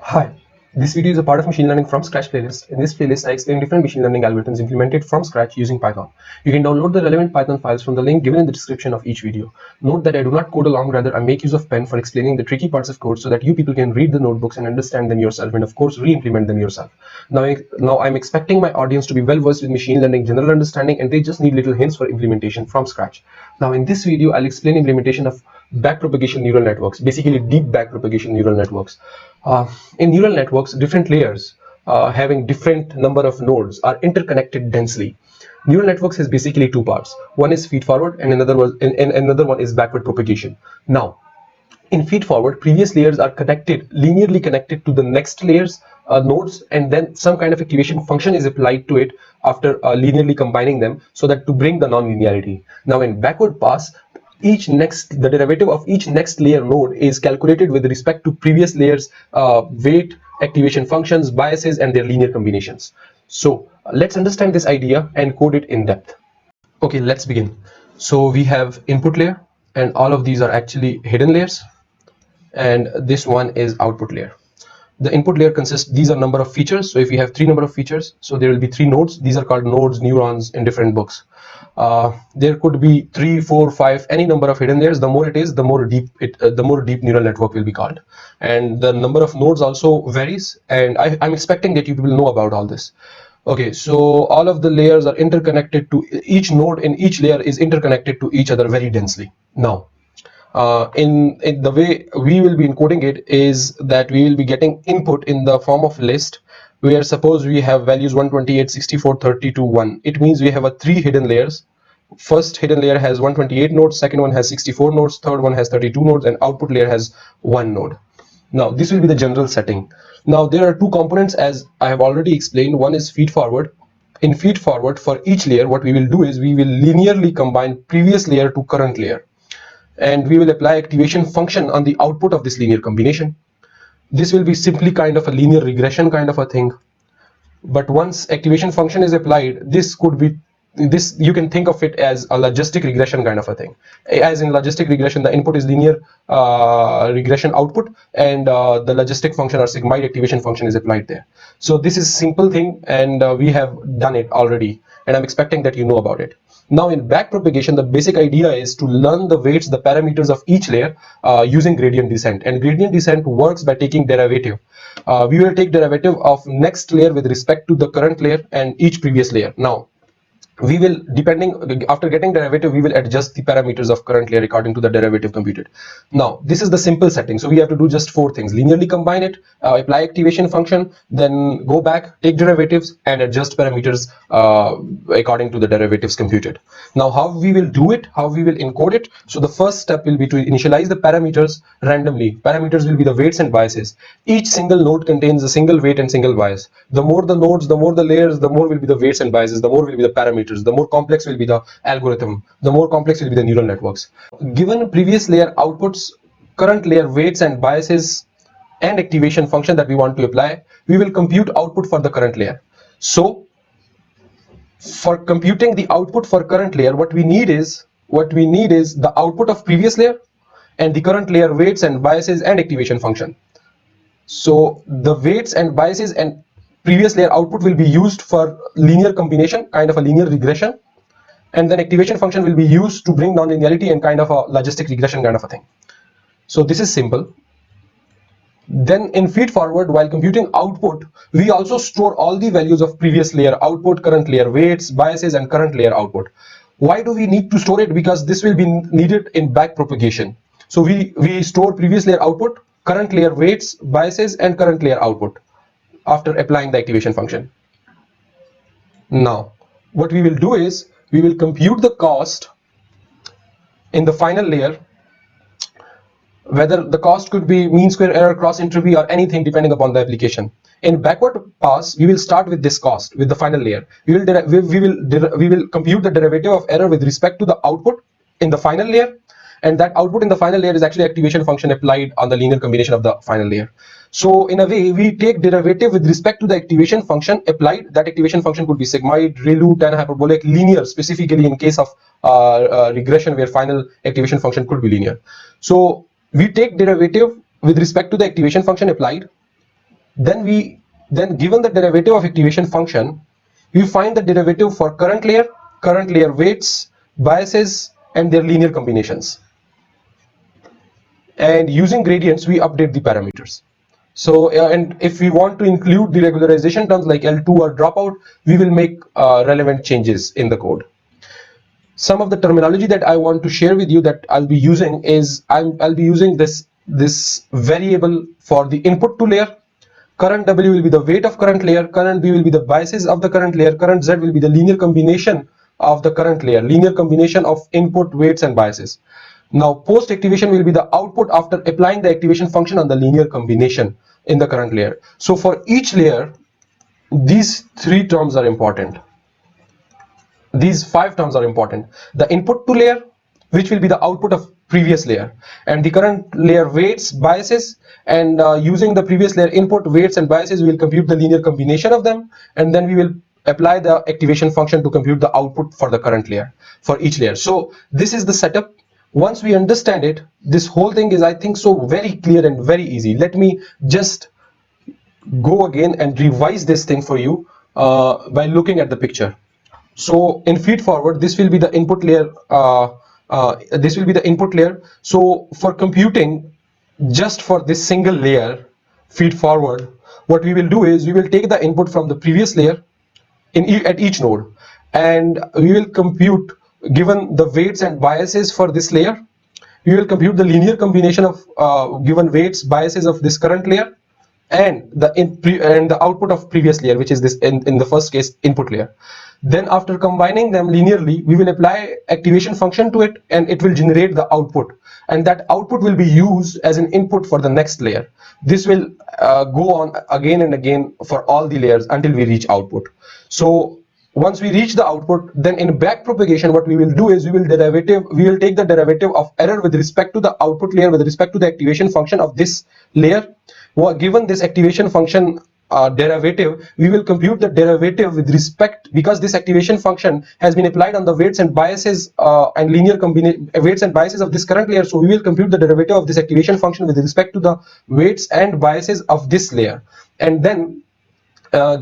Hi, this video is a part of Machine Learning from Scratch playlist. In this playlist, I explain different machine learning algorithms implemented from scratch using Python. You can download the relevant Python files from the link given in the description of each video. Note that I do not code along, rather I make use of pen for explaining the tricky parts of code so that you people can read the notebooks and understand them yourself and of course re-implement them yourself. Now I'm expecting my audience to be well versed with machine learning general understanding and they just need little hints for implementation from scratch. Now in this video, I'll explain implementation of backpropagation neural networks, basically deep backpropagation neural networks. In neural networks, different layers having different number of nodes are interconnected densely. Neural networks has basically two parts. One is feed forward and another one is backward propagation. Now, in feed forward, previous layers are linearly connected to the next layers nodes, and then some kind of activation function is applied to it after linearly combining them so that to bring the non-linearity. Now in backward pass, the derivative of each next layer node is calculated with respect to previous layers weight, activation functions, biases, and their linear combinations. So let's understand this idea and code it in depth. Okay, let's begin. So we have input layer, and all of these are actually hidden layers, and this one is output layer. The input layer consists, these are number of features. So if we have three number of features, so there will be three nodes. These are called nodes, neurons in different books. There could be 3, 4, 5, any number of hidden layers. The more it is, the more deep neural network will be called. And the number of nodes also varies, and I'm expecting that you will know about all this. Okay, so all of the layers are interconnected to each node in each layer is interconnected to each other very densely. Now in the way we will be encoding it is that we will be getting input in the form of list, where suppose we have values 128, 64, 32, 1. It means we have a three hidden layers. First hidden layer has 128 nodes, second one has 64 nodes, third one has 32 nodes, and output layer has one node. Now this will be the general setting. Now there are two components, as I have already explained. One is feed forward. In feed forward, for each layer, what we will do is we will linearly combine previous layer to current layer, and we will apply activation function on the output of this linear combination. This will be simply kind of a linear regression kind of a thing. But once activation function is applied, this you can think of it as a logistic regression kind of a thing. As in logistic regression, the input is linear regression output, and the logistic function or sigmoid activation function is applied there. So this is simple thing, and we have done it already, and I'm expecting that you know about it. Now in backpropagation, the basic idea is to learn the weights, the parameters of each layer using gradient descent. And gradient descent works by taking derivative. We will take derivative of next layer with respect to the current layer and each previous layer. Now we will, after getting derivative, we will adjust the parameters of current layer according to the derivative computed. Now this is the simple setting, so we have to do just four things: linearly combine it, apply activation function, then go back, take derivatives, and adjust parameters according to the derivatives computed. Now how we will do it, how we will encode it? So the first step will be to initialize the parameters randomly. Parameters will be the weights and biases. Each single node contains a single weight and single bias. The more the nodes, the more the layers, the more will be the weights and biases, the more will be the parameters, the more complex will be the algorithm, the more complex will be the neural networks. Given previous layer outputs, current layer weights and biases, and activation function that we want to apply, we will compute output for the current layer. So for computing the output for current layer, what we need is the output of previous layer and the current layer weights and biases and activation function. So the weights and biases and previous layer output will be used for linear combination, kind of a linear regression, and then activation function will be used to bring nonlinearity and kind of a logistic regression kind of a thing. So this is simple. Then in feed forward, while computing output, we also store all the values of previous layer output, current layer weights, biases, and current layer output. Why do we need to store it? Because this will be needed in backpropagation. So we store previous layer output, current layer weights, biases, and current layer output after applying the activation function. Now what we will do is we will compute the cost in the final layer, whether the cost could be mean square error, cross entropy, or anything depending upon the application. In backward pass, we will start with this cost with the final layer. We will compute the derivative of error with respect to the output in the final layer, and that output in the final layer is actually activation function applied on the linear combination of the final layer. So in a way, we take derivative with respect to the activation function applied. That activation function could be sigmoid, ReLU, tan hyperbolic, linear, specifically in case of regression where final activation function could be linear. So we take derivative with respect to the activation function applied, then given the derivative of activation function, we find the derivative for current layer weights, biases, and their linear combinations. And using gradients, we update the parameters. So and if we want to include the regularization terms like L2 or dropout, we will make relevant changes in the code. Some of the terminology that I want to share with you that I'll be using is I'll be using this variable for the input to layer. Current W will be the weight of current layer, current B will be the biases of the current layer, current Z will be the linear combination of the current layer, linear combination of input, weights, and biases. Now post activation will be the output after applying the activation function on the linear combination in the current layer. So for each layer, these three terms are important. These five terms are important. The input to layer, which will be the output of previous layer, and the current layer weights, biases, and using the previous layer input, weights, and biases, we will compute the linear combination of them, and then we will apply the activation function to compute the output for the current layer for each layer. So this is the setup. Once we understand it, this whole thing is, I think, so very clear and very easy. Let me just go again and revise this thing for you by looking at the picture. So in feed forward, this will be the input layer. This will be the input layer. So for computing just for this single layer feed forward, what we will do is we will take the input from the previous layer at each node, and we will compute, given the weights and biases for this layer, we will compute the linear combination of given weights, biases of this current layer, and the output of previous layer, which is this in the first case input layer. Then after combining them linearly, we will apply activation function to it, and it will generate the output, and that output will be used as an input for the next layer. This will go on again and again for all the layers until we reach output. So once we reach the output, then in back propagation, what we will do is we will take the derivative of error with respect to the output layer with respect to the activation function of this layer. Well, given this activation function derivative, we will compute the derivative with respect, because this activation function has been applied on the weights and biases and linear combination weights and biases of this current layer. So we will compute the derivative of this activation function with respect to the weights and biases of this layer, and then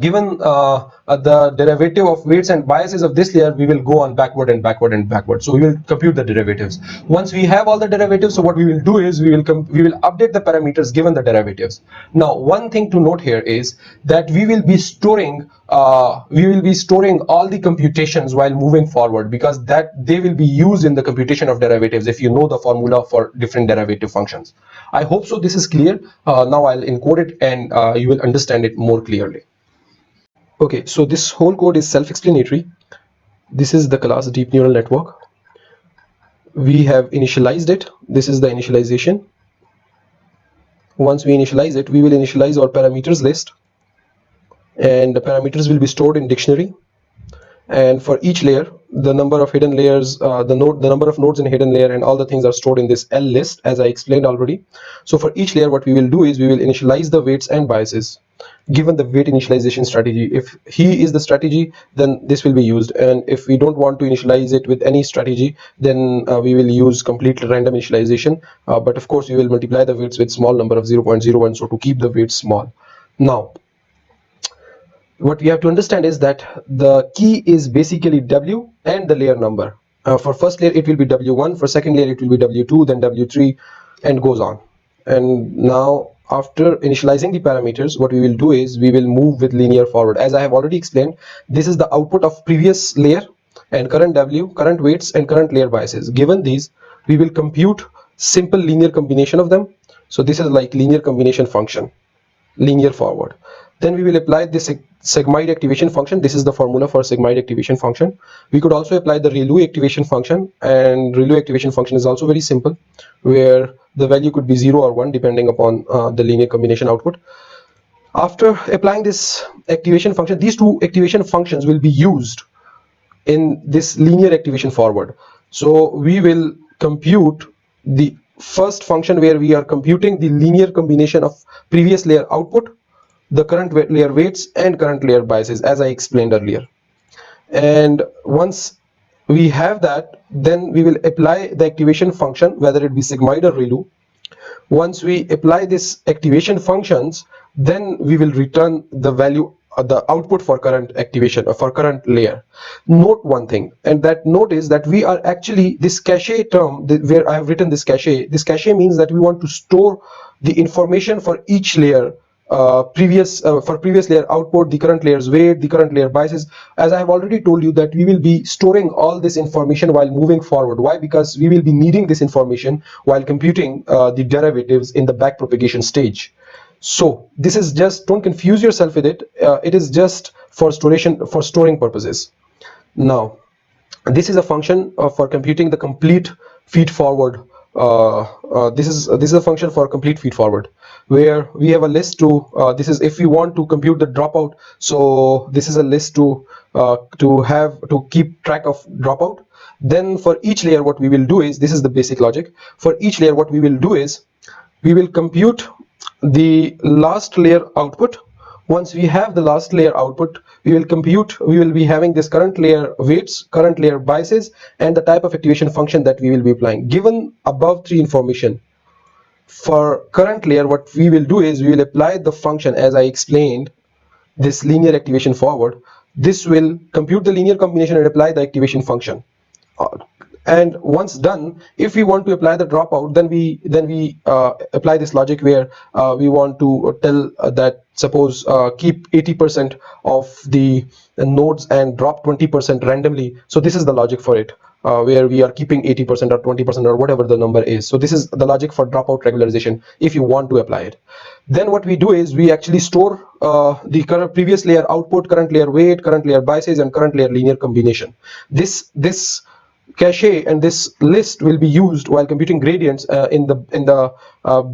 given the derivative of weights and biases of this layer, we will go on backward and backward and backward. So we will compute the derivatives. Once we have all the derivatives, so what we will do is we will update the parameters given the derivatives. Now one thing to note here is that we will be storing all the computations while moving forward, because that they will be used in the computation of derivatives if you know the formula for different derivative functions. I hope so this is clear. Now I'll encode it, and you will understand it more clearly. Okay, so this whole code is self-explanatory. This is the class deep neural network. We have initialized it. This is the initialization. Once we initialize it, we will initialize our parameters list, and the parameters will be stored in dictionary. And for each layer, the number of hidden layers, the number of nodes in a hidden layer, and all the things are stored in this L list, as I explained already. So for each layer, what we will do is we will initialize the weights and biases given the weight initialization strategy. If he is the strategy, then this will be used, and if we don't want to initialize it with any strategy, then we will use complete random initialization, but of course we will multiply the weights with small number of 0.01, so to keep the weights small. Now what we have to understand is that the key is basically W and the layer number. For first layer it will be W1, for second layer it will be W2, then W3, and goes on. And now after initializing the parameters, what we will do is we will move with linear forward. As I have already explained, this is the output of previous layer, and current W, current weights, and current layer biases. Given these, we will compute simple linear combination of them. So this is like linear combination function, linear forward. Then we will apply this sigmoid activation function. This is the formula for sigmoid activation function. We could also apply the ReLU activation function, and ReLU activation function is also very simple, where the value could be 0 or 1 depending upon the linear combination output. After applying this activation function, these two activation functions will be used in this linear activation forward. So we will compute the first function where we are computing the linear combination of previous layer output, the current layer weights, and current layer biases, as I explained earlier. And once we have that, then we will apply the activation function, whether it be sigmoid or ReLU. Once we apply this activation functions, then we will return the value, the output for current activation or for current layer. Note one thing, and that note is that we are actually, this cache term where I have written this cache means that we want to store the information for each layer, for previous layer output, the current layer's weight, the current layer biases. As I have already told you that we will be storing all this information while moving forward. Why? Because we will be needing this information while computing the derivatives in the backpropagation stage. So this is just, don't confuse yourself with it. It is just for storing purposes. Now, this is a function for computing the complete feed forward. This is a function for complete feed forward, where we have a list to this is if we want to compute the dropout. So this is a list to keep track of dropout. Then for each layer, what we will do is, this is the basic logic. For each layer, what we will do is we will compute the last layer output. Once we have the last layer output, we will be having this current layer weights, current layer biases, and the type of activation function that we will be applying. Given above three information, for current layer, what we will do is we will apply the function as I explained, this linear activation forward. This will compute the linear combination and apply the activation function. And once done, if we want to apply the dropout, then we apply this logic where we want to tell that, suppose keep 80% of the nodes and drop 20% randomly. So this is the logic for it, where we are keeping 80% or 20% or whatever the number is. So this is the logic for dropout regularization if you want to apply it. Then what we do is we actually store the previous layer output, current layer weight, current layer biases, and current layer linear combination. This cache and this list will be used while computing gradients in the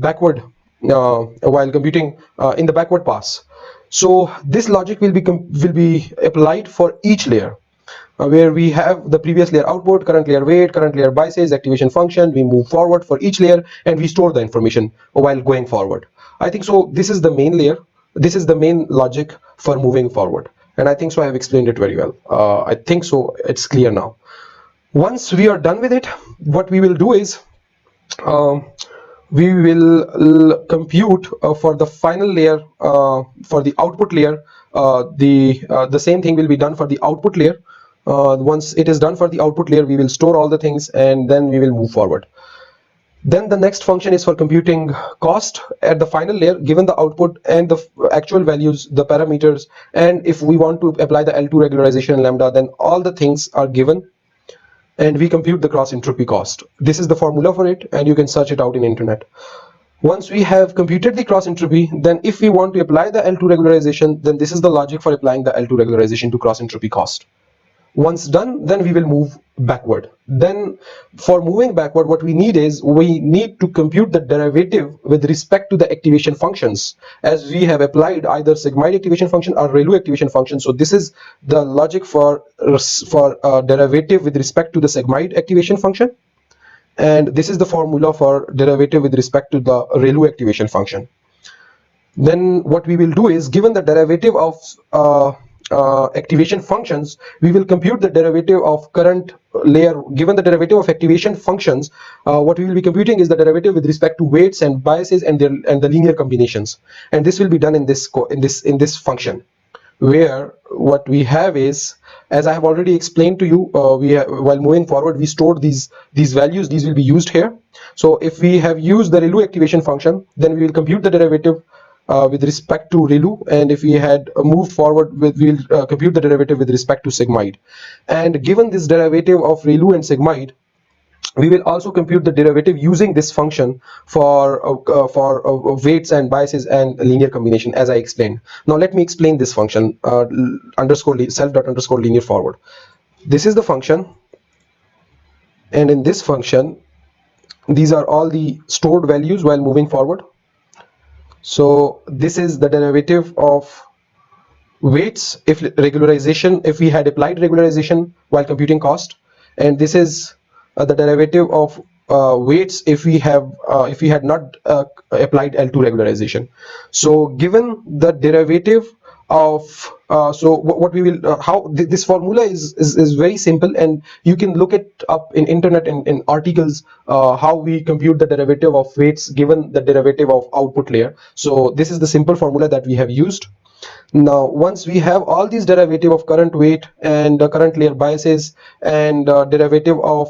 backward while computing in the backward pass. So this logic will be applied for each layer, where we have the previous layer output, current layer weight, current layer biases, activation function. We move forward for each layer and we store the information while going forward. I think so this is the main layer, this is the main logic for moving forward, and I think so I have explained it very well. I think so it's clear now. Once we are done with it, what we will do is we will compute for the final layer, for the output layer, the same thing will be done for the output layer. Once it is done for the output layer, we will store all the things and then we will move forward. Then the next function is for computing cost at the final layer, given the output and the actual values, the parameters, and if we want to apply the L2 regularization and lambda, then all the things are given and we compute the cross entropy cost. This is the formula for it, and you can search it out in internet. Once we have computed the cross entropy, then if we want to apply the L2 regularization, then this is the logic for applying the L2 regularization to cross entropy cost. Once done, then we will move backward. Then for moving backward, what we need is we need to compute the derivative with respect to the activation functions, as we have applied either sigmoid activation function or ReLU activation function. So this is the logic for derivative with respect to the sigmoid activation function, and this is the formula for derivative with respect to the ReLU activation function. Then what we will do is, given the derivative of activation functions, we will compute the derivative of current layer. Given the derivative of activation functions, what we will be computing is the derivative with respect to weights and biases and the linear combinations, and this will be done in this function, where what we have is, as I have already explained to you, while moving forward we stored these values. These will be used here. So if we have used the ReLU activation function, then we will compute the derivative with respect to ReLU, and if we had moved forward we will compute the derivative with respect to sigmoid. And given this derivative of ReLU and sigmoid, we will also compute the derivative using this function for weights and biases and linear combination, as I explained. Now let me explain this function, self._linear forward. This is the function, and in this function these are all the stored values while moving forward. So this is the derivative of weights if we had applied regularization while computing cost, and this is the derivative of weights if we had not applied L2 regularization. So given the derivative of what we will how this formula is very simple, and you can look it up in internet and in articles, how we compute the derivative of weights given the derivative of output layer. So this is the simple formula that we have used. Now once we have all these derivative of current weight and current layer biases and derivative of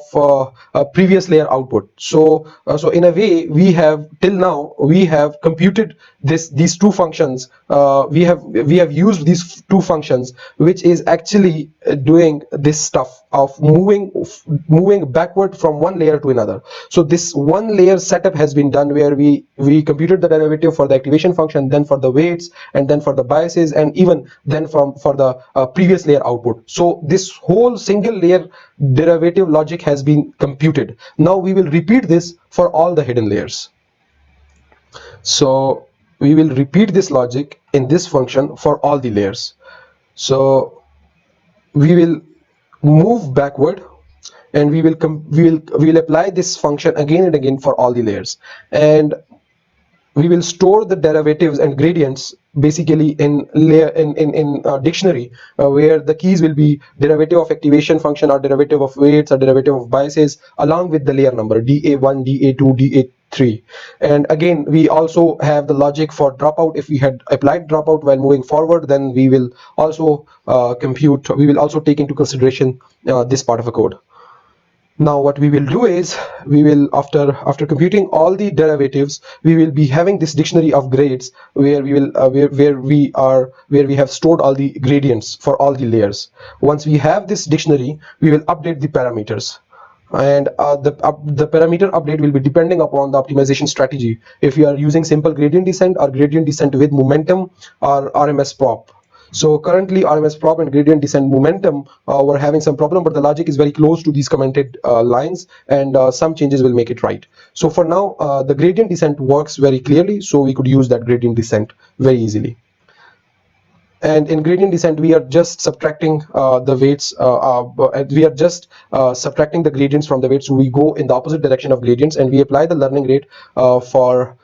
previous layer output, so in a way we have till now we have computed these two functions. We have used these two functions, which is actually doing this stuff of moving backward from one layer to another. So this one layer setup has been done where we computed the derivative for the activation function, then for the weights, and then for the biases, and even then for the previous layer output. So this whole single layer derivative logic has been computed. Now we will repeat this for all the hidden layers. So we will repeat this logic in this function for all the layers. So we will move backward, and we will apply this function again and again for all the layers, and we will store the derivatives and gradients basically in layer in dictionary, where the keys will be derivative of activation function, or derivative of weights, or derivative of biases, along with the layer number DA1, DA2, DA3. And again, we also have the logic for dropout. If we had applied dropout while moving forward, then we will also we will also take into consideration this part of the code. Now what we will do is, we will after computing all the derivatives, we will be having this dictionary of grades, where we will where we have stored all the gradients for all the layers. Once we have this dictionary, we will update the parameters, and the parameter update will be depending upon the optimization strategy. If you are using simple gradient descent, or gradient descent with momentum, or RMS prop. So currently RMS prop and gradient descent momentum were having some problem, but the logic is very close to these commented lines, and some changes will make it right. So for now, the gradient descent works very clearly, so we could use that gradient descent very easily. And in gradient descent, we are just subtracting the weights. We are just subtracting the gradients from the weights. So we go in the opposite direction of gradients, and we apply the learning rate for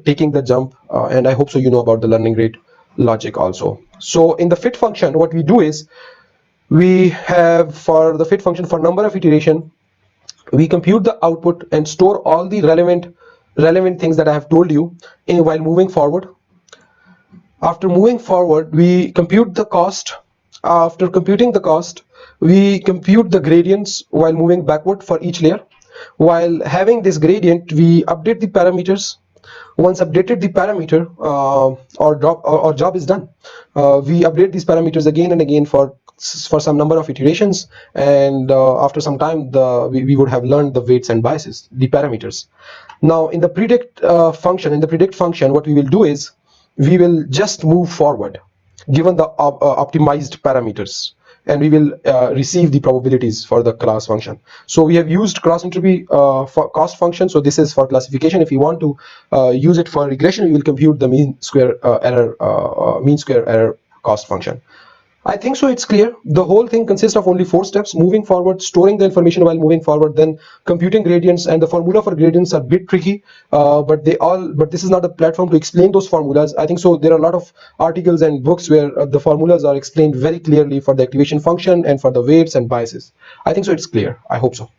taking the jump. And I hope so you know about the learning rate logic also. So in the fit function, what we do is, we have for the fit function, for number of iteration, we compute the output and store all the relevant things that I have told you while moving forward. After moving forward, we compute the cost. After computing the cost, we compute the gradients while moving backward for each layer. While having this gradient, we update the parameters. Once updated the parameter, our job is done. We update these parameters again and again for some number of iterations, and after some time we would have learned the weights and biases, the parameters. Now in the predict function, what we will do is, we will just move forward given the optimized parameters, and we will receive the probabilities for the class function. So we have used cross entropy for cost function. So this is for classification. If you want to use it for regression, we will compute the mean square error cost function. I think so it's clear. The whole thing consists of only 4 steps: moving forward, storing the information while moving forward, then computing gradients. And the formula for gradients are a bit tricky, but this is not a platform to explain those formulas. I think so there are a lot of articles and books where the formulas are explained very clearly for the activation function and for the weights and biases. I think so it's clear. I hope so.